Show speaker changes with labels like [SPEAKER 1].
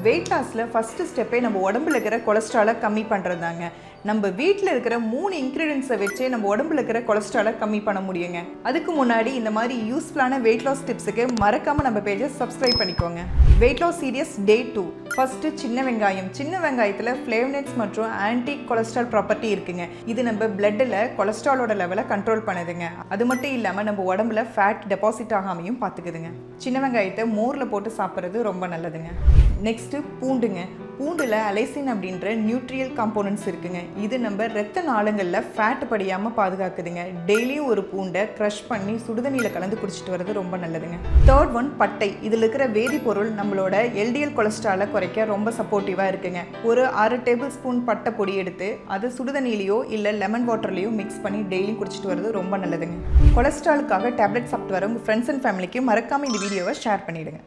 [SPEAKER 1] Wait லாஸ்ல first ஸ்டெப்பே நம்ம உடம்புல இருக்கிற கொலஸ்ட்ராலை கம்மி பண்ணுறது தாங்க. நம்ம வீட்டில் இருக்கிற 3 இன்க்ரீடியன்ஸை வச்சே நம்ம உடம்புல இருக்கிற கொலஸ்ட்ராலை கம்மி பண்ண முடியுங்க. அதுக்கு முன்னாடி இந்த மாதிரி யூஸ்ஃபுல்லான வெயிட் லாஸ் டிப்ஸுக்கு மறக்காம நம்ம பேஜை சப்ஸ்கிரைப் பண்ணிக்கோங்க. வெயிட் லாஸ் சீரியஸ் டே 2. ஃபர்ஸ்ட் சின்ன வெங்காயம். சின்ன வெங்காயத்தில் ஃப்ளேவனேட்ஸ் மற்றும் ஆன்டி கொலஸ்ட்ரால் ப்ராப்பர்ட்டி இருக்குங்க. இது நம்ம பிளட்டில் கொலஸ்ட்ராலோட லெவலை கண்ட்ரோல் பண்ணுதுங்க. அது மட்டும் இல்லாமல் நம்ம உடம்புல ஃபேட் டெபாசிட் ஆகாமையும் பார்த்துக்குதுங்க. சின்ன வெங்காயத்தை மோரில் போட்டு சாப்பிட்றது ரொம்ப நல்லதுங்க. நெக்ஸ்ட்டு பூண்டுங்க. பூண்டில் அலைசின் அப்படின்ற நியூட்ரியல் காம்போனன்ட்ஸ் இருக்குங்க. இது நம்ம ரத்த நாளங்களில் ஃபேட் படியாமல் பாதுகாக்குதுங்க. டெய்லியும் ஒரு பூண்டை க்ரஷ் பண்ணி சுடுதண்ணியில் கலந்து குடிச்சிட்டு வர்றது ரொம்ப நல்லதுங்க. தேர்ட் ஒன் பட்டை. இதில் இருக்கிற வேதிப்பொருள் நம்மளோட எல்டிஎல் கொலஸ்ட்ராலை குறைக்க ரொம்ப சப்போர்ட்டிவாக இருக்குங்க. ஒரு 6 டேபிள் ஸ்பூன் பட்டை பொடி எடுத்து அதை சுடுதண்ணிலையோ இல்லை லெமன் வாட்டர்லையோ மிக்ஸ் பண்ணி டெய்லியும் குடிச்சிட்டு வர்றது ரொம்ப நல்லதுங்க. கொலஸ்ட்ராலுக்காக டேப்லெட் சாப்பிட்டு வர உங்கள் ஃப்ரெண்ட்ஸ் அண்ட் ஃபேமிலிக்கு மறக்காமல் இந்த வீடியோவை ஷேர் பண்ணிவிடுங்க.